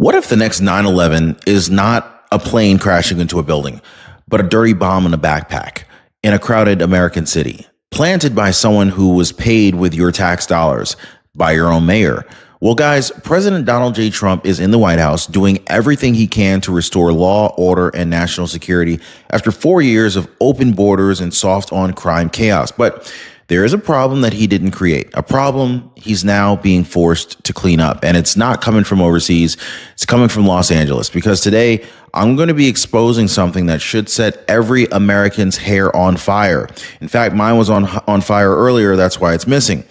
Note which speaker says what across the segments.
Speaker 1: What if the next 9/11 is not a plane crashing into a building, but a dirty bomb in a backpack in a crowded American city, planted by someone who was paid with your tax dollars, by your own mayor? Well, guys, President Donald J. Trump is in the White House doing everything he can to restore law, order, and national security after 4 years of open borders and soft on crime chaos. But there is a problem that he didn't create, a problem he's now being forced to clean up. And it's not coming from overseas. It's coming from Los Angeles, because today I'm going to be exposing something that should set every American's hair on fire. In fact, mine was on fire earlier. That's why it's missing.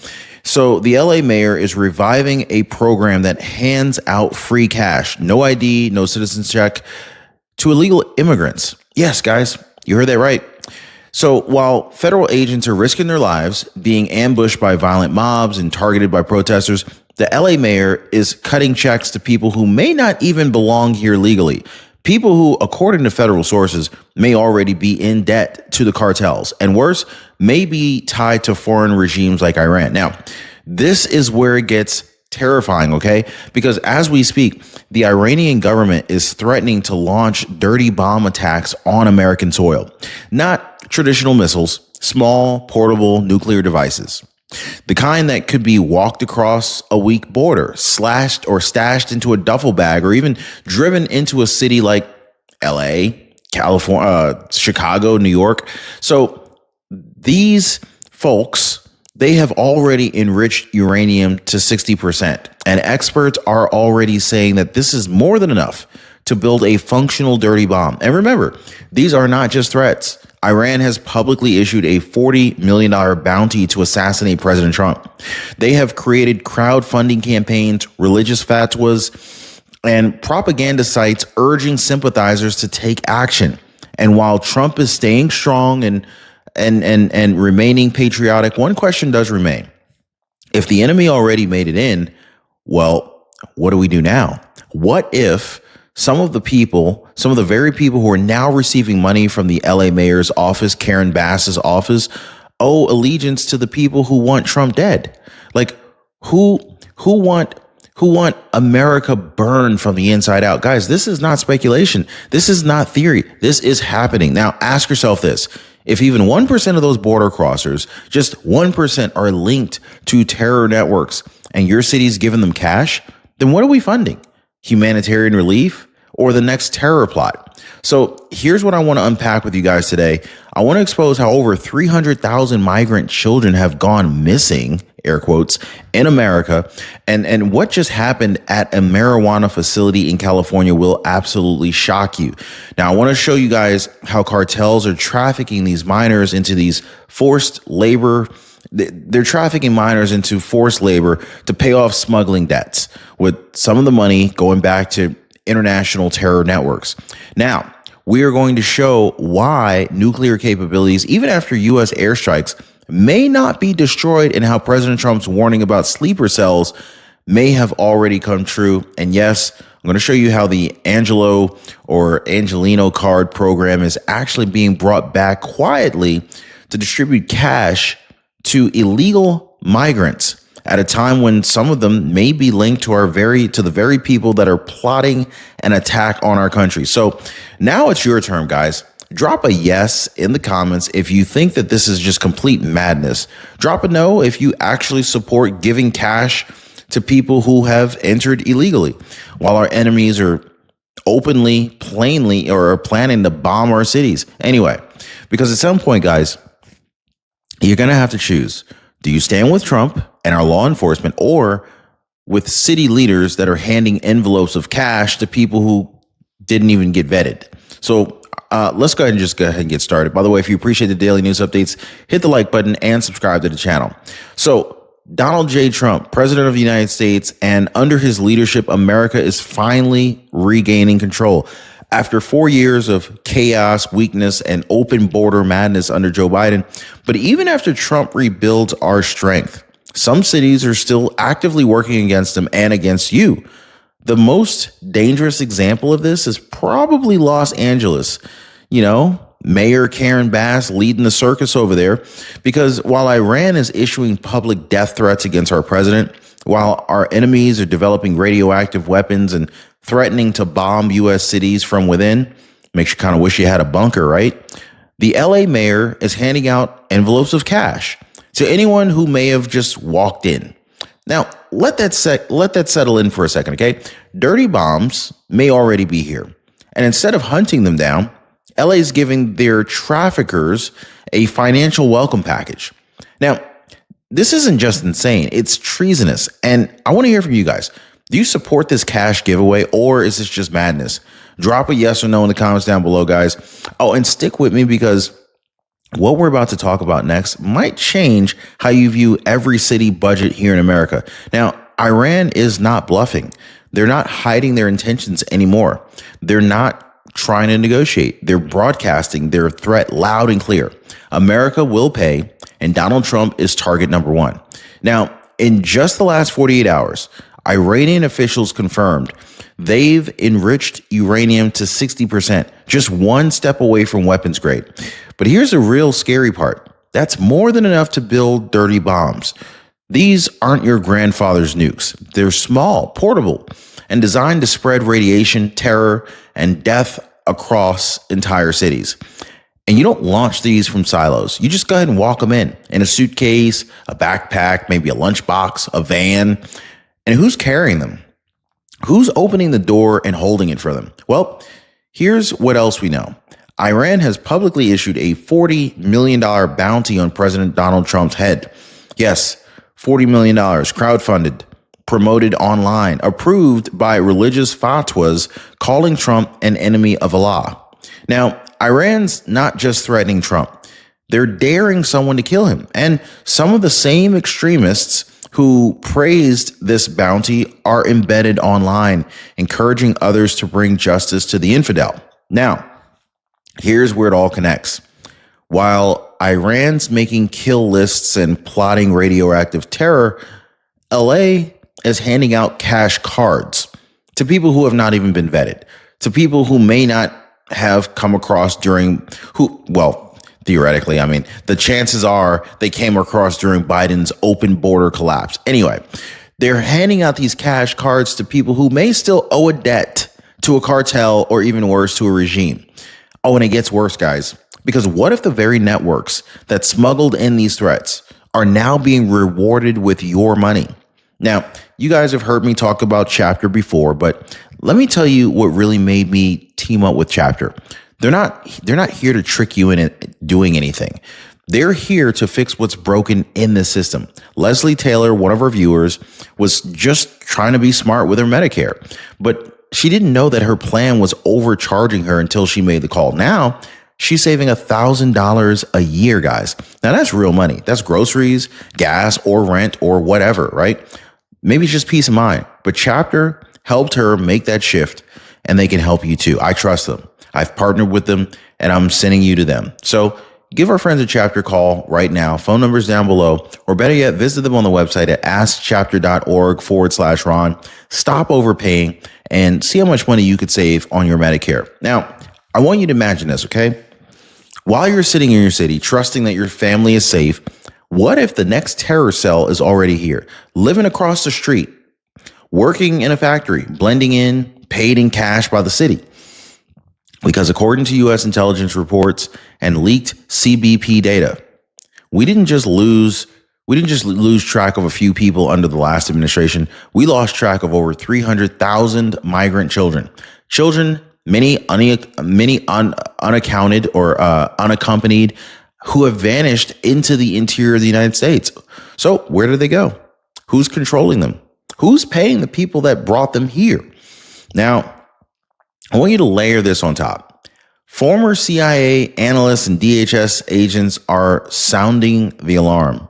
Speaker 1: So the LA mayor is reviving a program that hands out free cash, no ID, no citizen's check, to illegal immigrants. Yes, guys, you heard that right. So while federal agents are risking their lives, being ambushed by violent mobs and targeted by protesters, the LA mayor is cutting checks to people who may not even belong here legally. People who, according to federal sources, may already be in debt to the cartels, and worse, may be tied to foreign regimes like Iran. Now, this is where it gets terrifying, okay? Because as we speak, the Iranian government is threatening to launch dirty bomb attacks on American soil. Not traditional missiles, small, portable nuclear devices. The kind that could be walked across a weak border, slashed or stashed into a duffel bag, or even driven into a city like LA, California, Chicago, New York. So these folks, they have already enriched uranium to 60%. And experts are already saying that this is more than enough to build a functional dirty bomb. And remember, these are not just threats. Iran has publicly issued a $40 million bounty to assassinate President Trump. They have created crowdfunding campaigns, religious fatwas, and propaganda sites urging sympathizers to take action. And while Trump is staying strong and remaining patriotic, one question does remain. If the enemy already made it in, well, what do we do now? What if some of the very people who are now receiving money from the LA mayor's office, Karen Bass's office, owe allegiance to the people who want Trump dead? Like, who want America burned from the inside out? Guys, this is not speculation. This is not theory. This is happening. Now, ask yourself this. If even 1% of those border crossers, just 1%, are linked to terror networks and your city's giving them cash, then what are we funding? Humanitarian relief or the next terror plot? So here's what I want to unpack with you guys today. I want to expose how over 300,000 migrant children have gone missing, air quotes, in America. And what just happened at a marijuana facility in California will absolutely shock you. Now, I want to show you guys how cartels are trafficking these minors into these forced labor. They're trafficking minors into forced labor to pay off smuggling debts, with some of the money going back to international terror networks. Now, we are going to show why nuclear capabilities, even after U.S. airstrikes, may not be destroyed, and how President Trump's warning about sleeper cells may have already come true. And yes, I'm going to show you how the Angeleno Card program is actually being brought back quietly to distribute cash to illegal migrants at a time when some of them may be linked to the very people that are plotting an attack on our country. So now it's your turn, guys. Drop a yes in the comments if you think that this is just complete madness. Drop a no if you actually support giving cash to people who have entered illegally, while our enemies are openly, plainly, or are planning to bomb our cities. Anyway, because at some point, guys, you're going to have to choose. Do you stand with Trump and our law enforcement, or with city leaders that are handing envelopes of cash to people who didn't even get vetted? So let's go ahead and get started. By the way, if you appreciate the daily news updates, hit the like button and subscribe to the channel. So Donald J. Trump, president of the United States, and under his leadership, America is finally regaining control. After 4 years of chaos, weakness, and open border madness under Joe Biden, but even after Trump rebuilds our strength, some cities are still actively working against him and against you. The most dangerous example of this is probably Los Angeles. Mayor Karen Bass leading the circus over there, because while Iran is issuing public death threats against our president, while our enemies are developing radioactive weapons and threatening to bomb U.S. cities from within. Makes you kind of wish you had a bunker, right? The LA mayor is handing out envelopes of cash to anyone who may have just walked in. Now, let that settle in for a second, okay? Dirty bombs may already be here. And instead of hunting them down, LA is giving their traffickers a financial welcome package. Now, this isn't just insane, it's treasonous. And I want to hear from you guys. Do you support this cash giveaway, or is this just madness? Drop a yes or no in the comments down below, guys. Oh, and stick with me because what we're about to talk about next might change how you view every city budget here in America. Now, Iran is not bluffing. They're not hiding their intentions anymore. They're not trying to negotiate. They're broadcasting their threat loud and clear. America will pay, and Donald Trump is target number one. Now, in just the last 48 hours, Iranian officials confirmed they've enriched uranium to 60%, just one step away from weapons grade. But here's the real scary part. That's more than enough to build dirty bombs. These aren't your grandfather's nukes. They're small, portable, and designed to spread radiation, terror, and death across entire cities. And you don't launch these from silos. You just go ahead and walk them in a suitcase, a backpack, maybe a lunchbox, a van. And who's carrying them? Who's opening the door and holding it for them? Well, here's what else we know. Iran has publicly issued a $40 million bounty on President Donald Trump's head. Yes, $40 million, crowdfunded, promoted online, approved by religious fatwas calling Trump an enemy of Allah. Now, Iran's not just threatening Trump. They're daring someone to kill him. And some of the same extremists who praised this bounty are embedded online, encouraging others to bring justice to the infidel. Now, here's where it all connects. While Iran's making kill lists and plotting radioactive terror, LA is handing out cash cards to people who have not even been vetted, to people who may not have come across theoretically, I mean, the chances are they came across during Biden's open border collapse. Anyway, they're handing out these cash cards to people who may still owe a debt to a cartel or even worse, to a regime. Oh, and it gets worse, guys, because what if the very networks that smuggled in these threats are now being rewarded with your money? Now, you guys have heard me talk about Chapter before, but let me tell you what really made me team up with Chapter. They're not here to trick you into doing anything. They're here to fix what's broken in the system. Leslie Taylor, one of our viewers, was just trying to be smart with her Medicare, but she didn't know that her plan was overcharging her until she made the call. Now, she's saving $1,000 a year, guys. Now, that's real money. That's groceries, gas, or rent, or whatever, right? Maybe it's just peace of mind. But Chapter helped her make that shift, and they can help you too. I trust them. I've partnered with them, and I'm sending you to them. So give our friends at Chapter a call right now. Phone numbers down below, or better yet, visit them on the website at askchapter.org/Ron. Stop overpaying and see how much money you could save on your Medicare. Now, I want you to imagine this, okay? While you're sitting in your city, trusting that your family is safe, what if the next terror cell is already here, living across the street, working in a factory, blending in, paid in cash by the city? Because according to U.S. intelligence reports and leaked CBP data, we didn't just lose track of a few people under the last administration. We lost track of over 300,000 migrant children. Many unaccounted or unaccompanied, who have vanished into the interior of the United States. So where do they go? Who's controlling them? Who's paying the people that brought them here? Now, I want you to layer this on top. Former CIA analysts and DHS agents are sounding the alarm.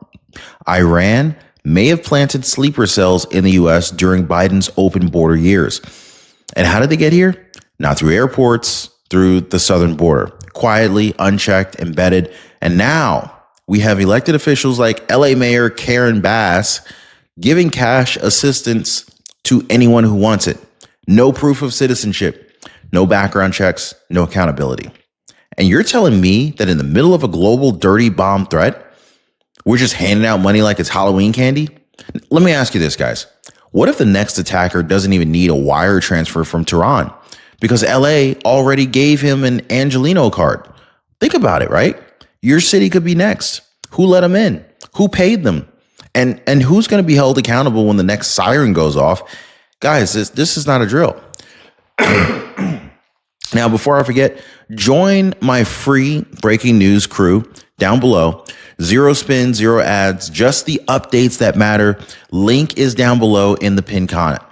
Speaker 1: Iran may have planted sleeper cells in the U.S. during Biden's open border years. And how did they get here? Not through airports, through the southern border, quietly, unchecked, embedded. And now we have elected officials like LA Mayor Karen Bass giving cash assistance to anyone who wants it. No proof of citizenship. No background checks, no accountability. And you're telling me that in the middle of a global dirty bomb threat, we're just handing out money like it's Halloween candy? Let me ask you this, guys. What if the next attacker doesn't even need a wire transfer from Tehran because LA already gave him an Angeleno card? Think about it, right? Your city could be next. Who let them in? Who paid them? And who's going to be held accountable when the next siren goes off? Guys, this is not a drill. Now, before I forget, join my free breaking news crew down below. Zero spin, zero ads, just the updates that matter. Link is down below in the pinned comment.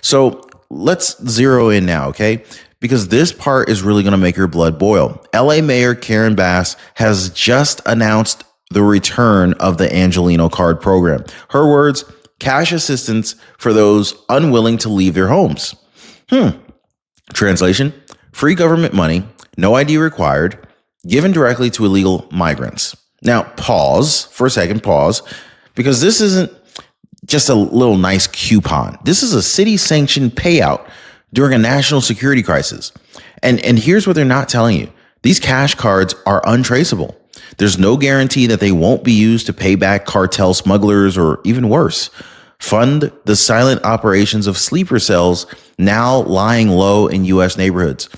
Speaker 1: So let's zero in now, okay? Because this part is really going to make your blood boil. LA Mayor Karen Bass has just announced the return of the Angeleno Card program. Her words, cash assistance for those unwilling to leave their homes. Translation, free government money, no ID required, given directly to illegal migrants. Now, pause for a second, because this isn't just a little nice coupon. This is a city-sanctioned payout during a national security crisis. And here's what they're not telling you. These cash cards are untraceable. There's no guarantee that they won't be used to pay back cartel smugglers or even worse, fund the silent operations of sleeper cells now lying low in U.S. neighborhoods.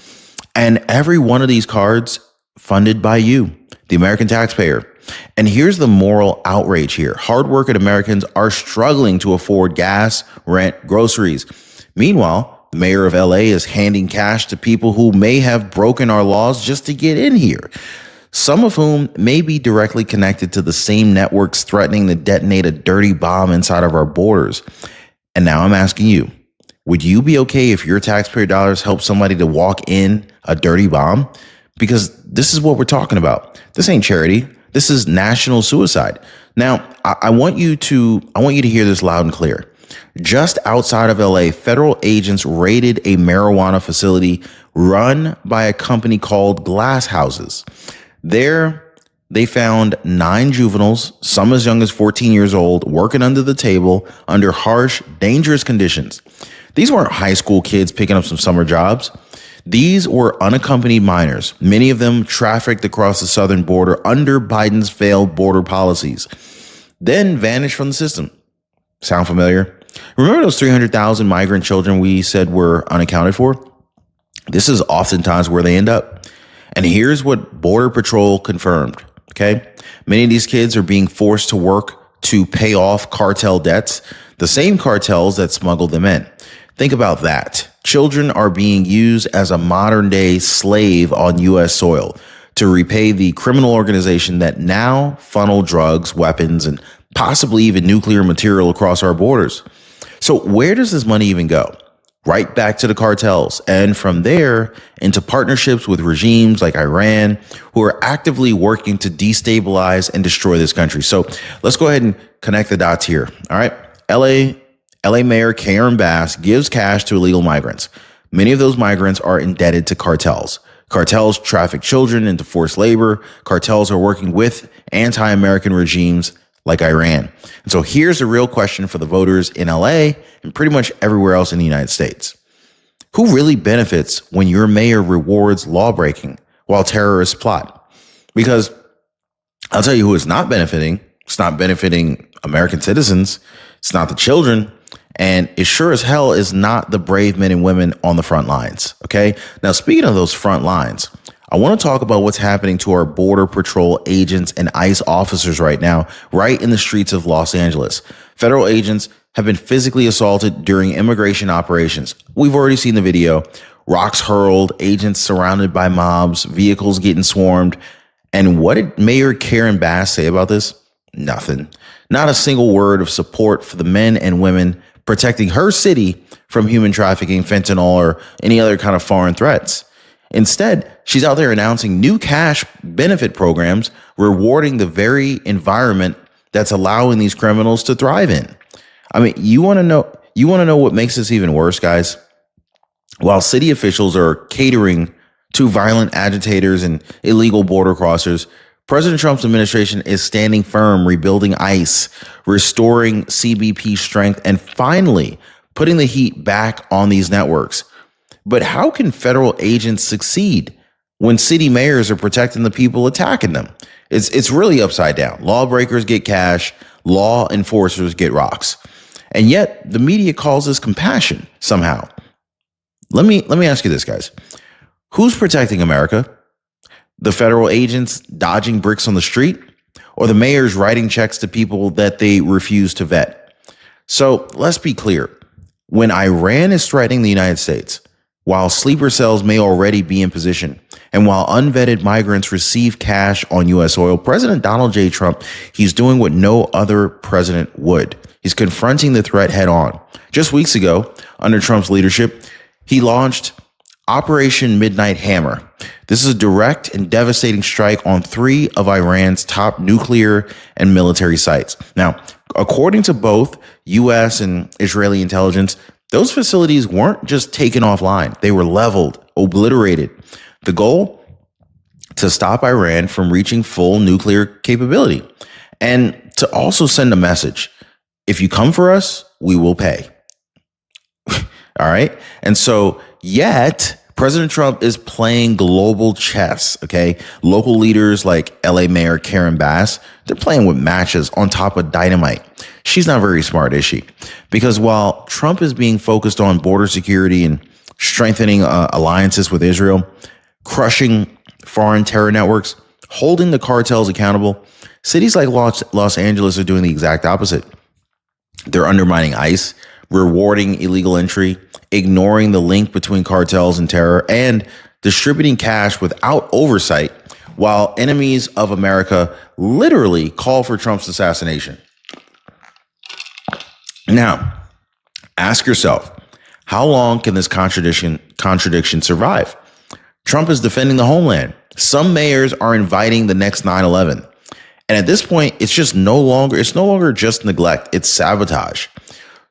Speaker 1: And every one of these cards funded by you, the American taxpayer. And here's the moral outrage here. Hardworking Americans are struggling to afford gas, rent, groceries. Meanwhile, the mayor of LA is handing cash to people who may have broken our laws just to get in here, some of whom may be directly connected to the same networks threatening to detonate a dirty bomb inside of our borders. And now I'm asking you, would you be okay if your taxpayer dollars help somebody to walk in a dirty bomb? Because this is what we're talking about. This ain't charity. This is national suicide. Now, I want you to hear this loud and clear. Just outside of LA, federal agents raided a marijuana facility run by a company called Glass Houses. There, they found 9 juveniles, some as young as 14 years old, working under the table under harsh, dangerous conditions. These weren't high school kids picking up some summer jobs. These were unaccompanied minors, many of them trafficked across the southern border under Biden's failed border policies, then vanished from the system. Sound familiar? Remember those 300,000 migrant children we said were unaccounted for? This is oftentimes where they end up. And here's what Border Patrol confirmed, okay? Many of these kids are being forced to work to pay off cartel debts, the same cartels that smuggled them in. Think about that. Children are being used as a modern day slave on U.S. soil to repay the criminal organization that now funnel drugs, weapons, and possibly even nuclear material across our borders. So where does this money even go? Right back to the cartels, and from there into partnerships with regimes like Iran, who are actively working to destabilize and destroy this country. So let's go ahead and connect the dots here. All right. LA Mayor Karen Bass gives cash to illegal migrants. Many of those migrants are indebted to cartels. Cartels traffic children into forced labor. Cartels are working with anti-American regimes like Iran. And so here's the real question for the voters in LA and pretty much everywhere else in the United States. Who really benefits when your mayor rewards lawbreaking while terrorists plot? Because I'll tell you who is not benefiting. It's not benefiting American citizens. It's not the children. And it sure as hell is not the brave men and women on the front lines. Okay. Now, speaking of those front lines, I want to talk about what's happening to our Border Patrol agents and ICE officers right now, right in the streets of Los Angeles. Federal agents have been physically assaulted during immigration operations. We've already seen the video. Rocks hurled, agents surrounded by mobs, vehicles getting swarmed. And what did Mayor Karen Bass say about this? Nothing. Not a single word of support for the men and women protecting her city from human trafficking, fentanyl, or any other kind of foreign threats. Instead, she's out there announcing new cash benefit programs, rewarding the very environment that's allowing these criminals to thrive in. I mean, you want to know what makes this even worse, guys? While city officials are catering to violent agitators and illegal border crossers, President Trump's administration is standing firm, rebuilding ICE, restoring CBP strength, and finally putting the heat back on these networks. But how can federal agents succeed when city mayors are protecting the people attacking them? It's really upside down. Lawbreakers get cash, law enforcers get rocks. And yet the media calls this compassion somehow. Let me ask you this, guys. Who's protecting America? The federal agents dodging bricks on the street, or the mayors writing checks to people that they refuse to vet? So let's be clear. When Iran is threatening the United States, while sleeper cells may already be in position, and while unvetted migrants receive cash on U.S. oil, President Donald J. Trump, he's doing what no other president would. He's confronting the threat head on. Just weeks ago, under Trump's leadership, he launched Operation Midnight Hammer. This is a direct and devastating strike on 3 of Iran's top nuclear and military sites. Now, according to both U.S. and Israeli intelligence, those facilities weren't just taken offline. They were leveled, obliterated. The goal? To stop Iran from reaching full nuclear capability, and to also send a message. If you come for us, we will pay. All right. And so yet President Trump is playing global chess. OK, local leaders like L.A. Mayor Karen Bass, they're playing with matches on top of dynamite. She's not very smart, is she? Because while Trump is being focused on border security and strengthening alliances with Israel, crushing foreign terror networks, holding the cartels accountable, cities like Los Angeles are doing the exact opposite. They're undermining ICE, rewarding illegal entry, ignoring the link between cartels and terror, and distributing cash without oversight, while enemies of America literally call for Trump's assassination. Now, ask yourself, how long can this contradiction survive? Trump is defending the homeland. Some mayors are inviting the next 9/11. And at this point, it's no longer just neglect, it's sabotage.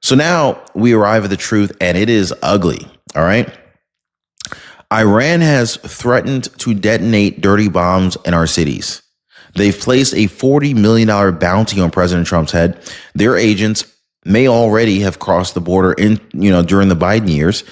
Speaker 1: So now we arrive at the truth, and it is ugly. All right. Iran has threatened to detonate dirty bombs in our cities. They've placed a $40 million bounty on President Trump's head. Their agents may already have crossed the border during the Biden years.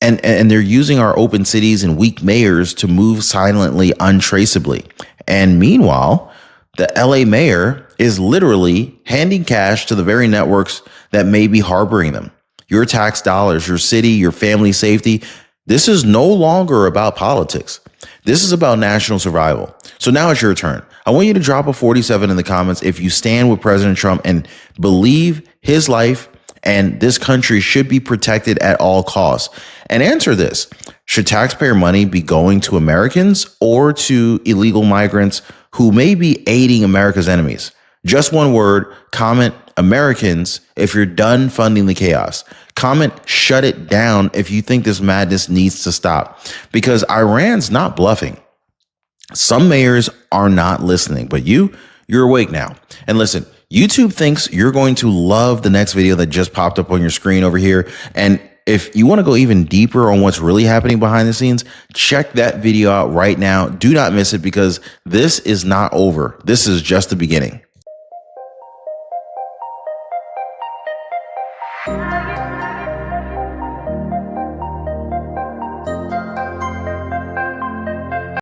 Speaker 1: And they're using our open cities and weak mayors to move silently, untraceably. And meanwhile, the LA mayor is literally handing cash to the very networks that may be harboring them. Your tax dollars, your city, your family safety. This is no longer about politics. This is about national survival. So now it's your turn. I want you to drop a 47 in the comments if you stand with President Trump and believe his life and this country should be protected at all costs. And answer this: should taxpayer money be going to Americans or to illegal migrants who may be aiding America's enemies? Just one word, comment Americans if you're done funding the chaos. Comment shut it down if you think this madness needs to stop, because Iran's not bluffing. Some mayors are not listening, but you're awake now. And listen, YouTube thinks you're going to love the next video that just popped up on your screen over here. And if you want to go even deeper on what's really happening behind the scenes, check that video out right now. Do not miss it, because this is not over. This is just the beginning.